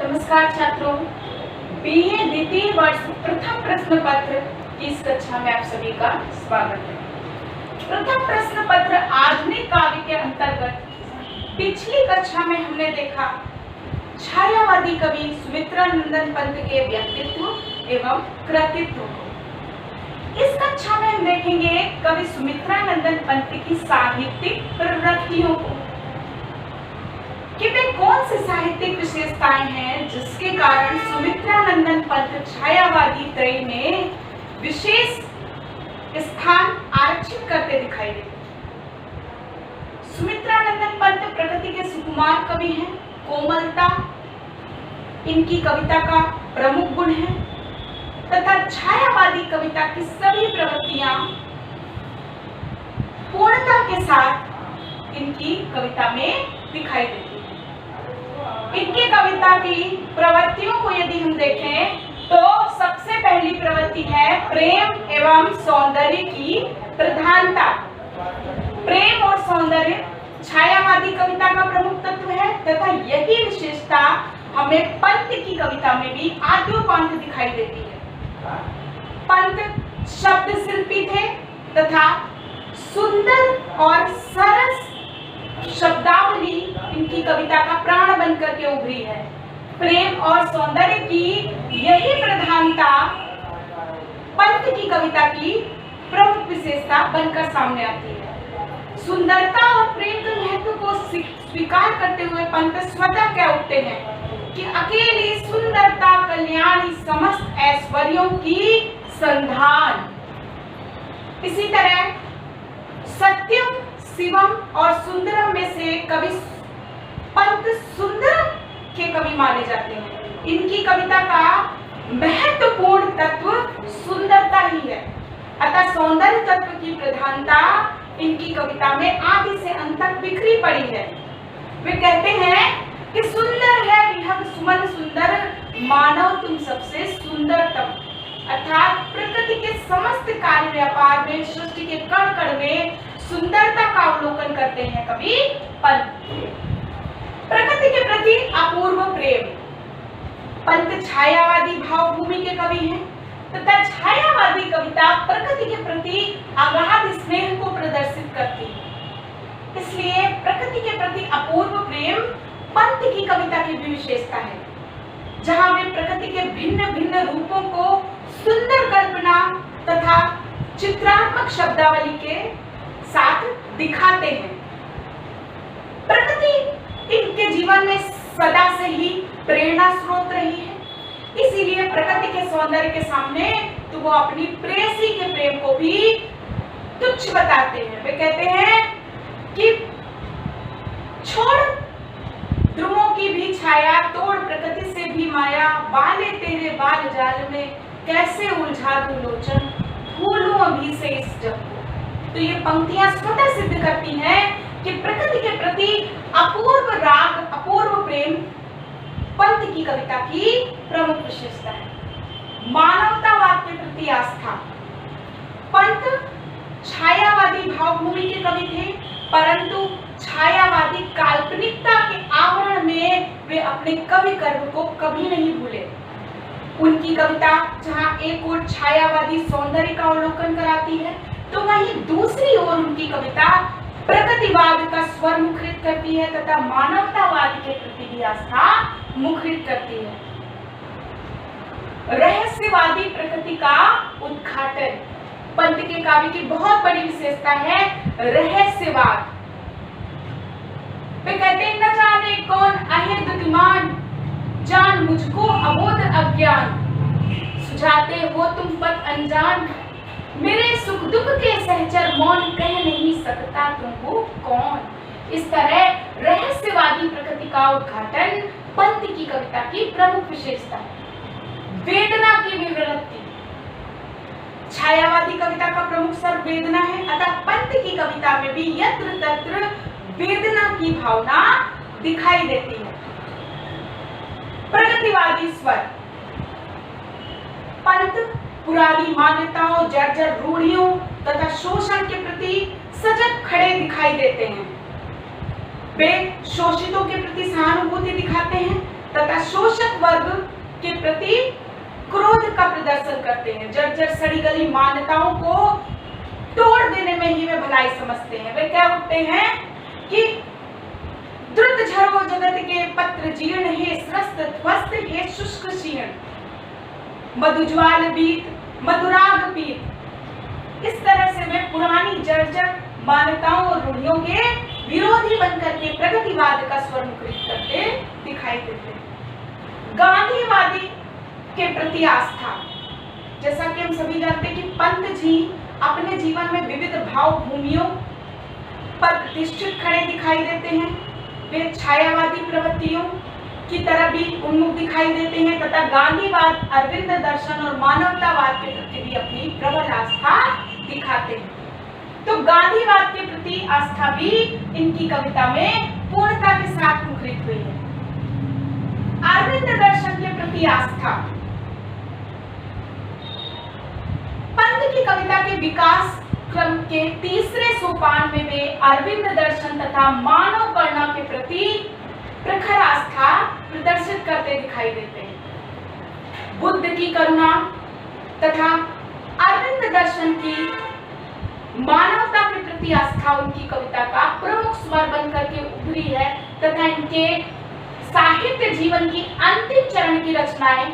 नमस्कार छात्रों, बीए द्वितीय वर्ष प्रथम प्रश्न पत्र की इस कक्षा में आप सभी का स्वागत है। प्रथम प्रश्न पत्र आधुनिक काव्य के अंतर्गत पिछली कक्षा में हमने देखा छायावादी कवि सुमित्रानंदन पंत के व्यक्तित्व एवं कृतित्व को। इस कक्षा में हम देखेंगे कवि सुमित्रानंदन पंत की साहित्यिक प्रवृत्तियों को कि वे कौन सी साहित्यिक विशेषताएं हैं जिसके कारण सुमित्रानंदन पंत छायावादी त्रय में विशेष स्थान आरक्षित करते दिखाई देते। सुमित्रानंदन पंत प्रकृति के सुकुमार कवि हैं। कोमलता इनकी कविता का प्रमुख गुण है तथा छायावादी कविता की सभी प्रवृत्तियां पूर्णता के साथ इनकी कविता में दिखाई देती है। इनकी कविता की प्रवृत्तियों को यदि हम देखें तो सबसे पहली प्रवृत्ति है प्रेम एवं सौंदर्य की प्रधानता। प्रेम और सौंदर्य छायावादी कविता का प्रमुख तत्व है तथा यही विशेषता हमें पंत की कविता में भी आद्योपांत दिखाई देती है। पंत शब्द शिल्पी थे तथा सुंदर और सरस शब्दावली इनकी कविता का प्राण बनकर के उभरी है। प्रेम और सौंदर्य की यही प्रधानता पंत की कविता की प्रमुख विशेषता बनकर सामने आती है। सुंदरता और प्रेम के महत्व को स्वीकार करते हुए पंत स्वतः कह उठते हैं कि अकेली सुंदरता कल्याणी समस्त ऐश्वर्यों की संधान। इसी तरह सत्यम शिवम और सुंदरम में से कवि पंत सुंदरम के कवि माने जाते हैं। इनकी कविता का महत्वपूर्ण तत्व सुंदरता ही है अतः सौंदर्य तत्व की प्रधानता इनकी कविता में आदि से अंत तक बिखरी पड़ी है। वे कहते हैं कि सुंदर है विहग सुमन सुंदर मानव तुम सबसे सुंदरतम। अर्थात प्रकृति के समस्त कार्य व्यापार में सृष्टि के कण कण में सुंदरता का अवलोकन करते हैं कवि पंत। प्रकृति के प्रति अपूर्व प्रेम। पंत छायावादी भावभूमि के कवि हैं तथा छायावादी कविता प्रकृति के प्रति अगाध स्नेह को प्रदर्शित करती है। इसलिए प्रकृति के प्रति अपूर्व प्रेम पंत की कविता की भी विशेषता है, जहां वे प्रकृति के भिन्न भिन्न रूपों को सुंदर कल्पना तथा चित्रात्मक शब्दावली के साथ दिखाते हैं। प्रकृति इनके जीवन में सदा से ही प्रेरणा स्रोत रही है, इसीलिए प्रकृति के सौंदर्य के सामने तो वो अपनी प्रेयसी के प्रेम को भी तुच्छ बताते हैं। वे कहते हैं कि छोड़ ध्रुवों की भी छाया, तोड़ प्रकृति से भी माया, बाले तेरे बाल जाल में कैसे उलझा दूं लोचन, भूलूं अभी से इस जग को। तो ये पंक्तियां स्वतः सिद्ध करती हैं कि प्रकृति के प्रति अपूर्व राग, अपूर्व प्रेम पंत की कविता की प्रमुख विशेषता है। मानवतावाद के प्रति आस्था। पंत छायावादी भावभूमि के कवि थे, परंतु छायावादी काल्पनिकता के आवरण में वे अपने कवि कर्म को कभी नहीं भूले। उनकी कविता जहां एक ओर छायावादी सौंदर्य का अवलोकन कराती है तो वहीं दूसरी ओर उनकी कविता प्रकृतिवाद का स्वर मुखरित करती है तथा मानवतावाद के प्रति भी आस्था मुखरित करती है। रहस्यवादी प्रकृति का उद्घाटन। पंत के काव्य की बहुत बड़ी विशेषता है रहस्यवाद। वे कहते हैं न जाने कौन अहे बुद्धिमान, जान मुझको अबोध अज्ञान, सुझाते हो तुम पथ अनजान, मेरे सुख दुख के सहचर मौन, कह नहीं सकता तुम हो कौन। इस तरह रहस्यवादी प्रकृति का उद्घाटन पंत की कविता की प्रमुख विशेषता है। वेदना की विवृत्ति। छायावादी कविता का प्रमुख स्वर वेदना है अतः पंत की कविता में भी यत्र तत्र वेदना की भावना दिखाई देती है। प्रगतिवादी स्वर। पंत पुरानी मान्यताओं, जर्जर रूढ़ियों तथा शोषण के प्रति सजग खड़े दिखाई देते हैं। वे शोषितों के प्रति सहानुभूति दिखाते हैं तथा तथा शोषक वर्ग के प्रति क्रोध का प्रदर्शन करते हैं। जर्जर सड़ी गली मान्यताओं को तोड़ देने में ही वे भलाई समझते हैं। वे क्या उठते हैं कि द्रुत झरो जगत के पत्र जीर्ण हे स्रस्त ध्वस्त हे शुष्क शीर्ण मधुज्वाल बीत मधुराग पीत। इस तरह से वे पुरानी जर्जर मान्यताओं और रूढ़ियों के विरोधी बनकर के प्रगतिवाद का स्वर मुखरित करते दिखाई देते हैं। गांधीवादी के प्रति आस्था, जैसा कि हम सभी जानते हैं कि पंत जी अपने जीवन में विविध भाव भूमियों पर प्रतिष्ठित खड़े दिखाई देते हैं। वे छायावादी प्रवृत्तियों की तरह भी उन्मुख दिखाई देते हैं तथा गांधीवाद, अरविंद दर्शन और मानवतावाद के प्रति भी अपनी प्रबल आस्था दिखाते हैं। तो गांधीवाद के प्रति आस्था भी इनकी कविता में पूर्णता के साथ मुखरित हुई है। अरविंद दर्शन के प्रति आस्था, पंत की कविता के विकास क्रम के तीसरे सोपान में वे अरविंद दर्शन तथा मानव करुणा के प्रति प्रखर आस्था प्रदर्शित करते दिखाई देते हैं। बुद्ध की करुणा तथा अरविंद दर्शन की मानवता के प्रति आस्था उनकी कविता का प्रमुख स्वर बनकर के उभरी है तथा इनके साहित्य जीवन की अंतिम चरण की रचनाएं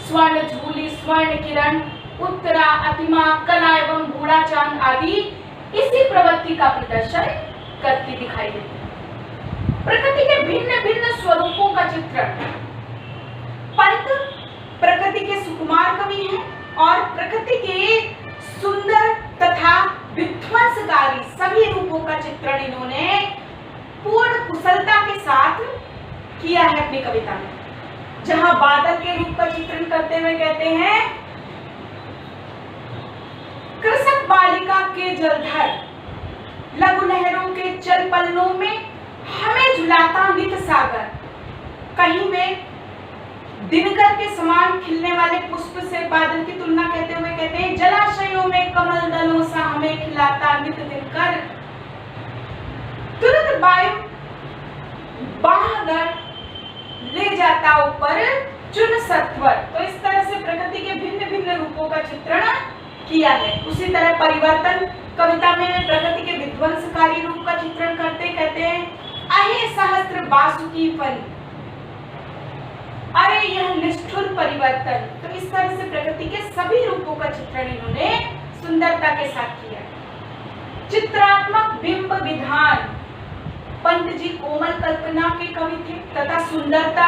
स्वर्ण झूली, स्वर्ण किरण, उत्तरा, अतिमा, कला एवं बूढ़ा चांद आदि इसी प्रवृत्ति का प्रदर्शन करती दिखाई देती है। प्रकृति के भिन्न भिन्न स्वरूपों का चित्रण, पंत प्रकृति के सुकुमार कवि हैं और प्रकृति के सुंदर तथा विध्वंसकारी सभी रूपों का चित्रण इन्होंने पूर्ण कुशलता के साथ किया है अपनी कविता में। जहां बादल के रूप का चित्रण करते हुए कहते हैं, कृषक बालिका के जलधर लघु लहरों के चल पलनों में हमें झुलाता नित सागर। कहीं में दिनकर के समान खिलने वाले पुष्प से बादल की तुलना कहते हुए कहते हैं, जलाशयों में कमल दलों सा हमें खिलाता नित दिनकर। तुरंत वायु बाहर ले जाता ऊपर चुन सत्वर। तो इस तरह से प्रकृति के भिन्न भिन्न रूपों का चित्रण किया है। उसी तरह परिवर्तन कविता में प्रकृति के विध्वंसकारी रूप का चित्रण करते कहते हैं, अहे सहस्त्र बासुकी फल, अरे यह निष्ठुर परिवर्तन। तो इस तरह से प्रकृति के सभी रूपों का चित्रण इन्होंने सुंदरता के साथ किया। चित्रात्मक बिंब विधान, पंत जी कोमल कल्पना के कवि थे तथा सुंदरता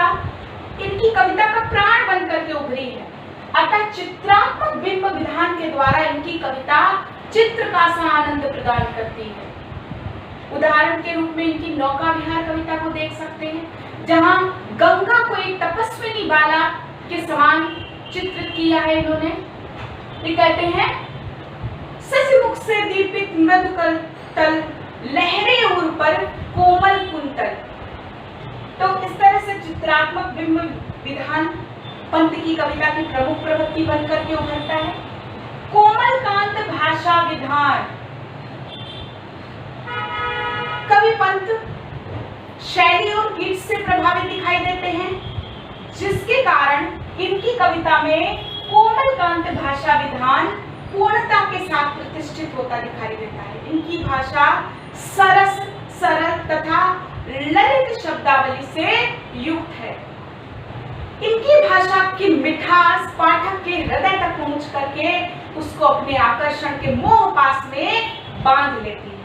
इनकी कविता का प्राण बनकर के उभरी है। अतः चित्रात्मक बिंब विधान के द्वारा इनकी कविता चित्र का सा आनंद प्रदान करती है। उदाहरण के रूप में इनकी नौका विहार कविता को देख सकते हैं, जहां गंगा को एक तपस्विनी बाला के समान चित्रित किया है इन्होंने। ये कहते हैं, शशिमुख से दीपित मृदु तल लहरे उर पर कोमल कुंतल। तो इस तरह से चित्रात्मक बिंब विधान पंत की कविता की प्रमुख प्रवृत्ति बनकर के उभरता है। कोमल कांत भाषा विधान, कवि पंत शैली और गीत से प्रभावित दिखाई देते हैं, जिसके कारण इनकी कविता में कोमल कांत भाषा विधान पूर्णता के साथ प्रतिष्ठित होता दिखाई देता है। इनकी भाषा सरस, सरल तथा ललित शब्दावली से युक्त है। इनकी भाषा की मिठास पाठक के हृदय तक पहुंच करके उसको अपने आकर्षण के मोह पास में बांध लेती है।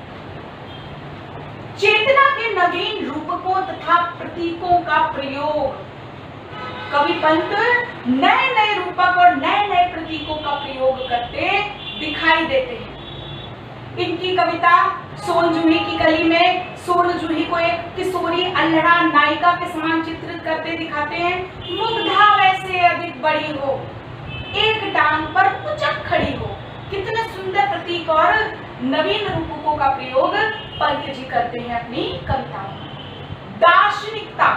चेतना के नवीन रूपकों तथा प्रतीकों का प्रयोग, कवि पंत नए नए रूपक और नए नए प्रतीकों का प्रयोग करते दिखाई देते हैं। इनकी कविता सोन जूही की कली में सोन जूही को एक किशोरी अल्हड़ा नायिका के समान चित्रित करते दिखाते हैं। मुग्धा वैसे अधिक बड़ी हो, एक टांग पर उचक खड़ी हो। कितने सुंदर प्रतीक और नवीन रूपकों का प्रयोग पंत जी करते हैं अपनी कविताओं में। दार्शनिकता,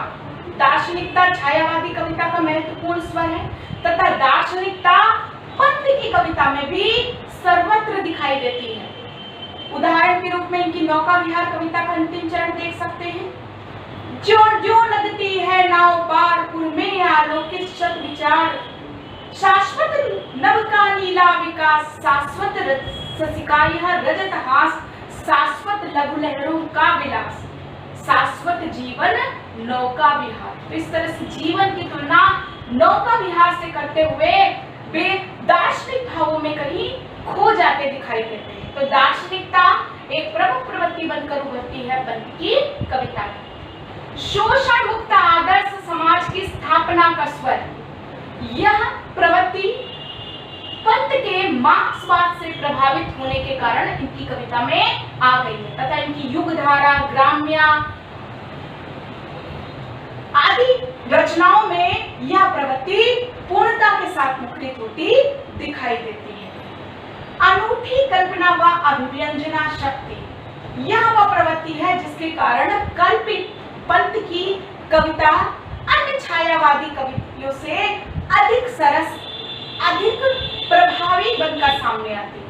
दार्शनिकता छायावादी कविता का महत्वपूर्ण स्वर है तथा दार्शनिकता पंत की कविता में भी सर्वत्र दिखाई देती है। उदाहरण के रूप में इनकी नौका विहार कविता का अंतिम चरण देख सकते हैं। जो जो लगती है नाव पार शिला विकास शाश्वत ससिका, यह रजत हास शाश्वत लघु लहरों का विलास, शाश्वत जीवन नौका विहार। तो इस तरह से जीवन की तुलना नौका विहार से करते हुए वे दार्शनिक भावों में कहीं खो जाते दिखाई देते हैं। तो दार्शनिकता एक प्रमुख प्रवृत्ति बनकर उभरती है पंत की कविता में। शोषण मुक्त आदर्श समाज की स्थापना का स्वर, यह प्रवृत्ति पंत के मार्क्सवाद से प्रभावित होने के कारण इनकी कविता में आ गई है तथा इनकी युगधारा, ग्राम्या आदि रचनाओं में यह प्रवृत्ति पूर्णता के साथ मुखरित होती दिखाई देती है। अनूठी कल्पना व अभिव्यंजना शक्ति, यह वह प्रवृत्ति है जिसके कारण कल्पित पंत की कविता अन्य छायावादी कवियों से अधिक सरस, अधिक प्रभावी बनकर सामने आती है।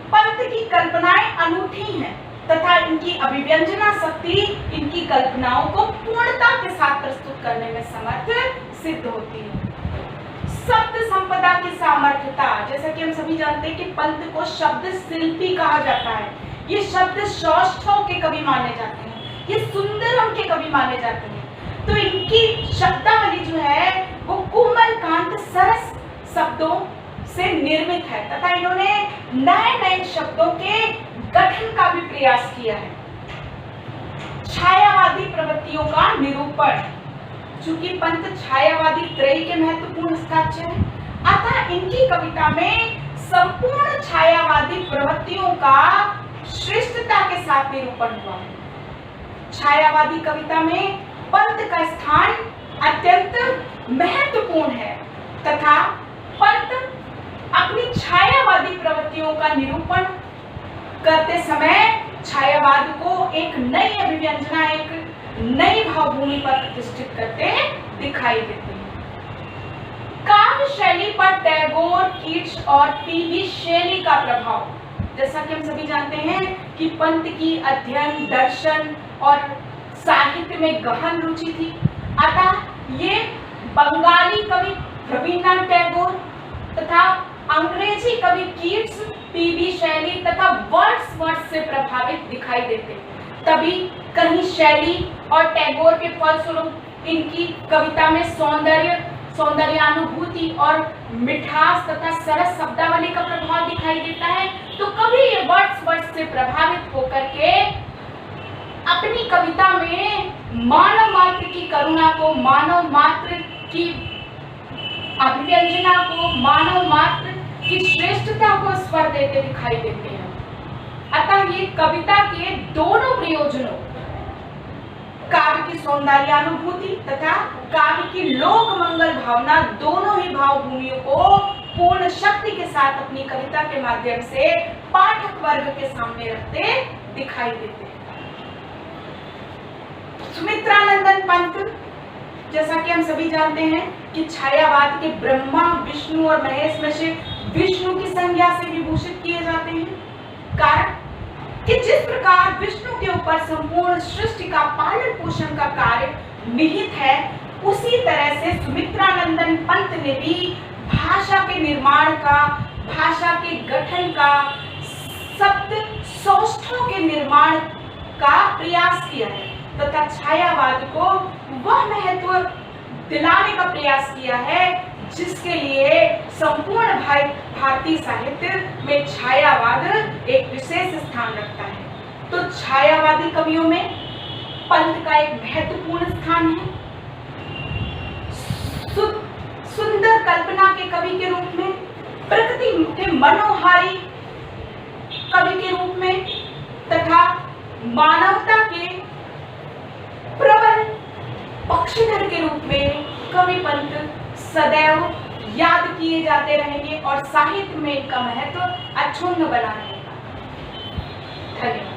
पंत की कल्पनाएं अनूठी हैं तथा इनकी अभिव्यंजना शक्ति इनकी कल्पनाओं को पूर्णता के साथ प्रस्तुत करने में समर्थ सिद्ध होती है। शब्द संपदा की सामर्थ्यता, जैसा कि हम सभी जानते हैं कि पंत को शब्द शिल्पी कहा जाता है। ये शब्द सौष्ठव के कवि माने जाते हैं, ये सुंदरम के कवि माने जाते हैं। तो इनकी शब्दावली जो है वो कोमल कांत सरस शब्दों से निर्मित है तथा इन्होंने नए नए शब्दों के गठन का भी प्रयास किया है। छायावादी प्रवृत्तियों का निरूपण, चूंकि पंत छायावादी त्रयी के महत्वपूर्ण हस्ताक्षर है, अतः इनकी कविता में संपूर्ण छायावादी प्रवृत्तियों का श्रेष्ठता के साथ निरूपण हुआ है। छायावादी कविता में पंत का स्थान अत्यंत महत्वपूर्ण है तथा पंत अपनी छायावादी प्रवृत्तियों का निरूपण करते समय छायावाद को एक नई अभिव्यंजना, एक नई भावभूमि पर प्रतिष्ठित करते दिखाई देते हैं। काव्य शैली पर टैगोर, कीट्स और पीवी शेली का प्रभाव, जैसा कि हम सभी जानते हैं कि पंत की अध्ययन, दर्शन और साहित्य में गहन रुचि थी, अतः ये बंगाली कवि रविन्द्रनाथ टैगोर तथा अंग्रेजी कवि कीट्स, पीवी शैली तथा वर्ड्सवर्थ से प्रभावित दिखाई देते। तभी कहीं शैली और टैगोर के फलस्वरूप इनकी कविता में सौंदर्य, सौंदर्यानुभूति और मिठास तथा सरस शब्दावली का प्रभाव दिखाई देता है। तो कभी ये वर्ड्सवर्थ से प्रभावित होकर के अपनी कविता में मानव मात्र की करुणा को, मानव मात्र की अभिव्यंजना को, मानव मात्र की श्रेष्ठता को स्वर देते दिखाई देते हैं। अतः ये कविता के दोनों प्रयोजनों, काव्य की सौंदर्यानुभूति तथा काव्य की लोक मंगल भावना, दोनों ही भावभूमियों को पूर्ण शक्ति के साथ अपनी कविता के माध्यम से पाठक वर्ग के सामने रखते दिखाई देते हैं। सुमित्रानंदन पंत, जैसा कि हम सभी जानते हैं कि छायावाद के ब्रह्मा, विष्णु और महेश में से विष्णु की संज्ञा से विभूषित किए जाते हैं। कारण कि जिस प्रकार विष्णु के ऊपर संपूर्ण सृष्टि का पालन पोषण का कार्य निहित है, उसी तरह से सुमित्रानंदन पंत ने भी भाषा के निर्माण का, भाषा के गठन का, शब्द सौष्ठव के निर्माण का प्रयास किया है तथा छायावाद को वह महत्व दिलाने का प्रयास किया है जिसके लिए संपूर्ण भारतीय साहित्य में छायावाद एक विशेष स्थान रखता है। तो छायावादी कवियों में पंत का एक महत्वपूर्ण स्थान है। सुंदर कल्पना के कवि के रूप में, प्रकृति के मनोहारी कवि के रूप में तथा मानवता के प्रबल पक्षधर के रूप में कवि पंत सदैव याद किए जाते रहेंगे और साहित्य में इनका महत्व अक्षुण्ण बना रहेगा। धन्यवाद।